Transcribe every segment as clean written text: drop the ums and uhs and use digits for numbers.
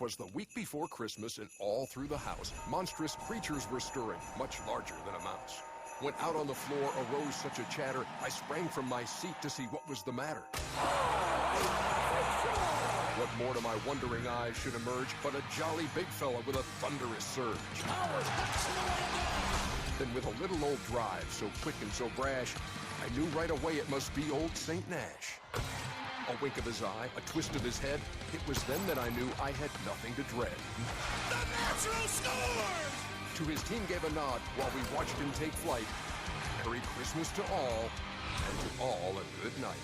'Twas the week before Christmas, and all through the house, monstrous creatures were stirring, much larger than a mouse. When out on the floor arose such a chatter, I sprang from my seat to see what was the matter. What more to my wondering eyes should emerge but a jolly big fella with a thunderous surge. Then with a little old drive, so quick and so brash, I knew right away it must be old St. Nash. A wink of his eye, a twist of his head, it was then that I knew I had nothing to dread. The Natural scores! To his team gave a nod while we watched him take flight. Merry Christmas to all, and to all a good night.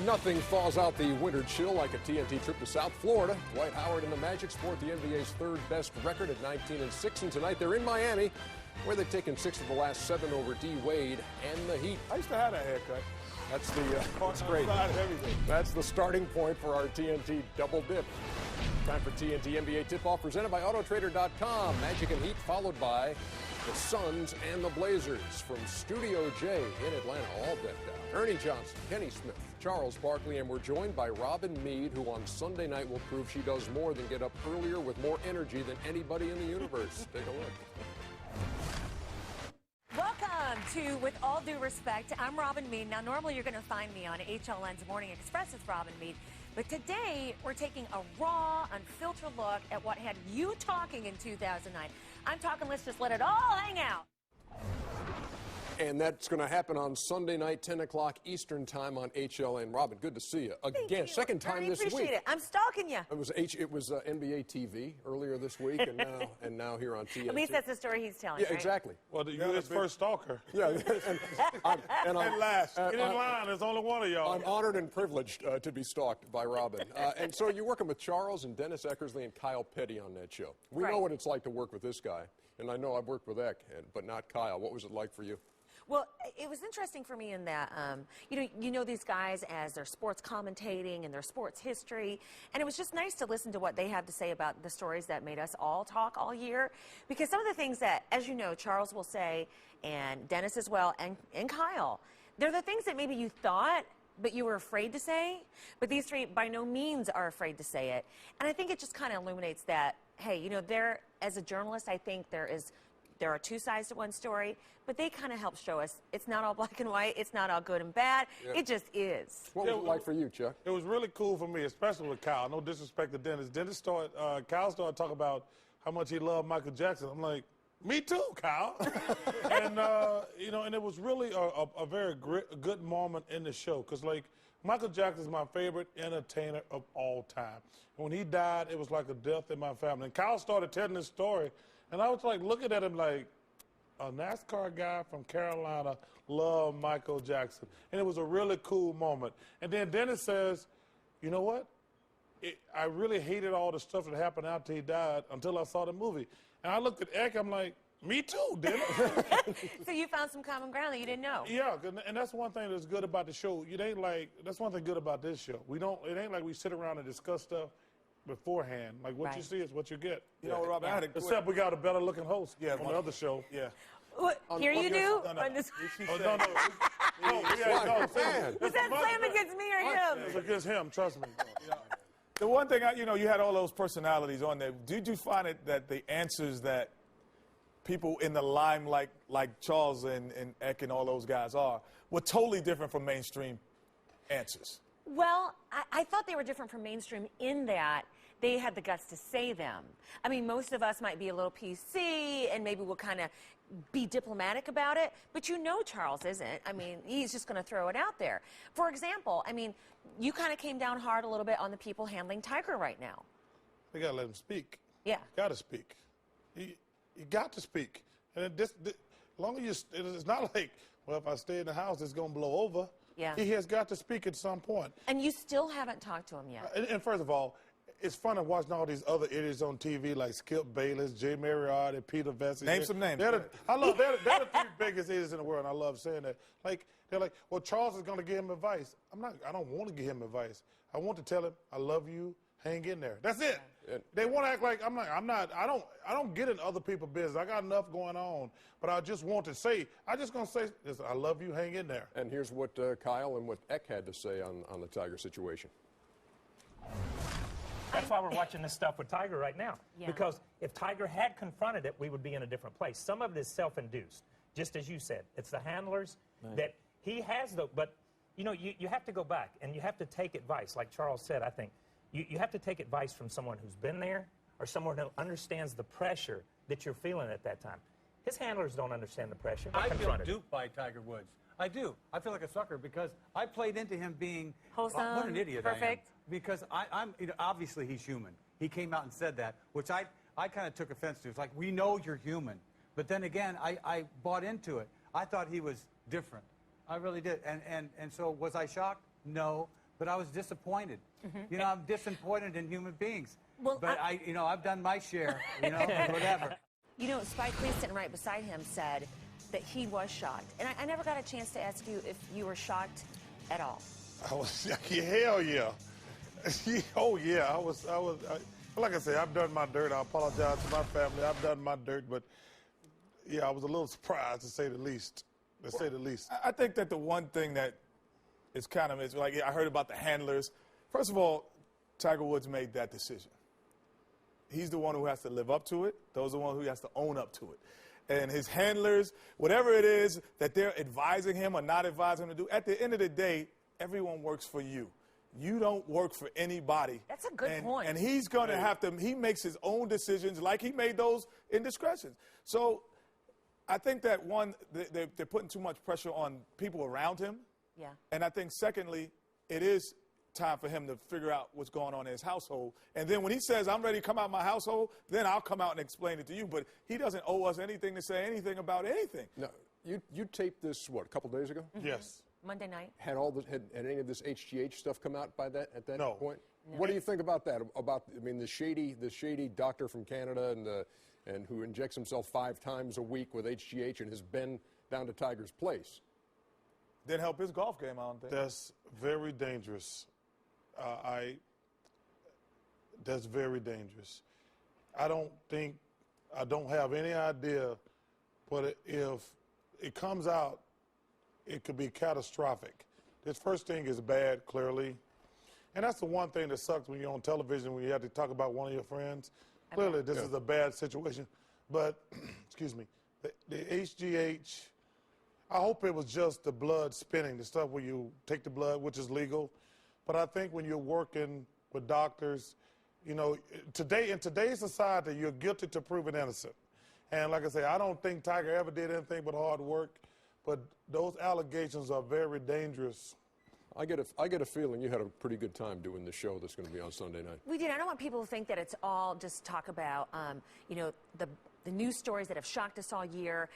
Nothing thaws out the winter chill like a TNT trip to South Florida. Dwight Howard and the Magic sport the NBA's third best record at 19-6, and tonight they're in Miami, where they've taken 6 of the last 7 over D. Wade and the Heat. I used to have that haircut. That's that's great. That's the starting point for our TNT double dip. Time for TNT NBA tip-off presented by Autotrader.com. Magic and Heat followed by the Suns and the Blazers. From Studio J in Atlanta, all decked out. Ernie Johnson, Kenny Smith, Charles Barkley, and we're joined by Robin Meade, who on Sunday night will prove she does more than get up earlier with more energy than anybody in the universe. Take a look. Welcome to With All Due Respect. I'm Robin Meade. Now, normally you're going to find me on HLN's Morning Express with Robin Meade. But today, we're taking a raw, unfiltered look at what had you talking in 2009. I'm talking, let's just let it all hang out. And that's going to happen on Sunday night, 10 o'clock Eastern time on HLN. Robin, good to see you again. Thank you. Second time this week. Appreciate it. I'm stalking you. It was NBA TV earlier this week, and now here on TNT. At least that's the story he's telling. Yeah, right? exactly. Well, you're his first stalker. Yeah, And last. Get in line. There's only one of y'all. I'm honored and privileged to be stalked by Robin. And so you're working with Charles and Dennis Eckersley and Kyle Petty on that show. We know what it's like to work with this guy, and I know I've worked with Eck, but not Kyle. What was it like for you? Well, it was interesting for me in that, you know these guys as their sports commentating and their sports history, and it was just nice to listen to what they have to say about the stories that made us all talk all year, because some of the things that, as you know, Charles will say, and Dennis as well, and Kyle, they're the things that maybe you thought, but you were afraid to say, but these three by no means are afraid to say it, and I think it just kind of illuminates that, hey, you know, as a journalist, I think there are two sides to one story, but they kind of help show us it's not all black and white, it's not all good and bad, It just is. What was it like for you, Chuck? It was really cool for me, especially with Kyle. No disrespect to Dennis. Kyle started talking about how much he loved Michael Jackson. I'm like, me too, Kyle. And, and it was really a very good moment in the show, because, like, Michael Jackson is my favorite entertainer of all time. And when he died, it was like a death in my family. And Kyle started telling this story, and I was like looking at him like, a NASCAR guy from Carolina loved Michael Jackson. And it was a really cool moment. And then Dennis says, you know what? I really hated all the stuff that happened after he died until I saw the movie. And I looked at Eck, I'm like, me too, Dennis. So you found some common ground that you didn't know. Yeah, and that's one thing that's good about the show. That's one thing good about this show. It ain't like we sit around and discuss stuff beforehand. Like, what you see is what you get. You know, Rob, I had a except we got a better looking host on the other show. Yeah. Here you do? No. On this... No. Was that slam against me or him? It's against him, trust me. The one thing, you had all those personalities on there. Did you find it that the answers that people in the limelight, like Charles and Eck and all those guys were totally different from mainstream answers? Well, I thought they were different from mainstream in that they had the guts to say them. I mean, most of us might be a little PC and maybe we'll kind of be diplomatic about it, but Charles isn't. I mean, he's just going to throw it out there. For example, I mean, you kind of came down hard a little bit on the people handling Tiger right now. They got to let him speak. Yeah. Got to speak. You got to speak. And as long as it's not like, well, if I stay in the house, it's going to blow over. Yeah. He has got to speak at some point. And you still haven't talked to him yet. And first of all, it's funny watching all these other idiots on TV like Skip Bayless, Jay Marriott, and Peter Vesey. Name some names. They're the three biggest idiots in the world, and I love saying that. Like, they're like, well, Charles is going to give him advice. I don't want to give him advice. I want to tell him, I love you, hang in there. That's it. They want to act like I don't get in other people's business. I got enough going on, but I just want to say, I'm just going to say, I love you, hang in there. And here's what Kyle and what Eck had to say on the Tiger situation. That's why we're watching this stuff with Tiger right now. Yeah. Because if Tiger had confronted it, we would be in a different place. Some of it is self-induced, just as you said. It's the handlers that he has, but, you know, you have to go back and you have to take advice. Like Charles said, I think, you have to take advice from someone who's been there or someone who understands the pressure that you're feeling at that time. His handlers don't understand the pressure. I feel duped by Tiger Woods. I do. I feel like a sucker because I played into him being wholesome, what an idiot perfect. I am. Because I'm you know, obviously he's human. He came out and said that, which I kind of took offense to. It's like, we know you're human. But then again, I bought into it. I thought he was different. I really did. And so was I shocked? No. But I was disappointed. You know, I'm disappointed in human beings. Well, but you know, I've done my share, you know, whatever. You know, Spike Lee sitting right beside him said that he was shocked. And I never got a chance to ask you if you were shocked at all. I was, hell yeah. Oh yeah, I was, like I say, I've done my dirt. I apologize to my family. I've done my dirt, but yeah, I was a little surprised to say the least. I think that the one thing that is kind of, like, I heard about the handlers. First of all, Tiger Woods made that decision. He's the one who has to live up to it. Those are the one who has to own up to it. And his handlers, whatever it is that they're advising him or not advising him to do, at the end of the day, everyone works for you. You don't work for anybody. That's a good point. And he's going to have to, he makes his own decisions like he made those indiscretions. So I think that, one, they're putting too much pressure on people around him. Yeah. And I think, secondly, it is time for him to figure out what's going on in his household. And then when he says, I'm ready to come out of my household, then I'll come out and explain it to you. But he doesn't owe us anything to say anything about anything. Now, you taped this, what, a couple days ago? Yes. Monday night. Had any of this HGH stuff come out at that No. point? No. What do you think about that? I mean, the shady doctor from Canada and who injects himself 5 times a week with HGH and has been down to Tiger's place. Didn't help his golf game, I don't think. That's very dangerous. That's very dangerous. I don't have any idea, but if it comes out, it could be catastrophic. This first thing is bad, clearly. And that's the one thing that sucks when you're on television, when you have to talk about one of your friends. Clearly, this is a bad situation. But, excuse me, the HGH, I hope it was just the blood spinning, the stuff where you take the blood, which is legal. But I think when you're working with doctors, you know, in today's society, you're guilty to proven innocent. And like I say, I don't think Tiger ever did anything but hard work. But those allegations are very dangerous. I get a feeling you had a pretty good time doing the show that's going to be on Sunday night. We did. I don't want people to think that it's all just talk about, you know, the news stories that have shocked us all year.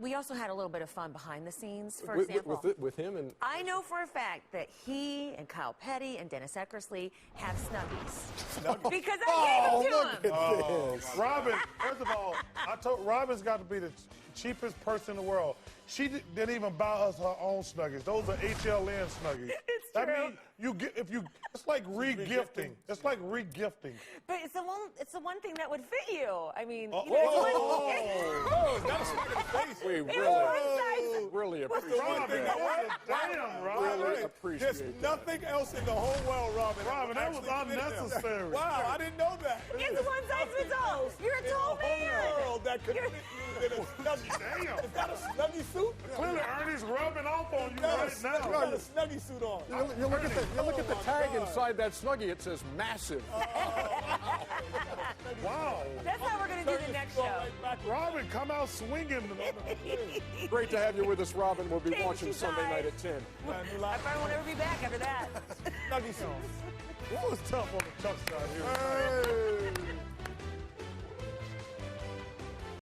We also had a little bit of fun behind the scenes, for example. With him and... I know for a fact that he and Kyle Petty and Dennis Eckersley have snuggies. Because I gave them to him. Robin, first of all, I told Robin's got to be the cheapest person in the world. She didn't even buy us her own Snuggies. Those are HLN Snuggies. It's that true. means it's like re-gifting. It's like re-gifting. But it's the one thing that would fit you. I mean, Oh, you know, Not a smack in the face. We really appreciate Robin, damn, Robin. Really appreciate There's that. nothing else in the whole world, Robin. Robin, that was unnecessary. Wow, I didn't know that. it's one size fits all. You're a tall man. World that could fit you in a snuggie. Damn. Is that a snuggie suit? Clearly, Ernie's rubbing off on you right You got now. a snuggie suit on. You look at the tag inside that Snuggie, it says massive. Wow. That's how we're going to do the next show. Robin, come out swinging. Great to have you with us, Robin. We'll be Thank watching you, Sunday night guys. at 10. I probably won't ever be back after that. Snuggie suit. What was tough on the Chuck side here? Hey.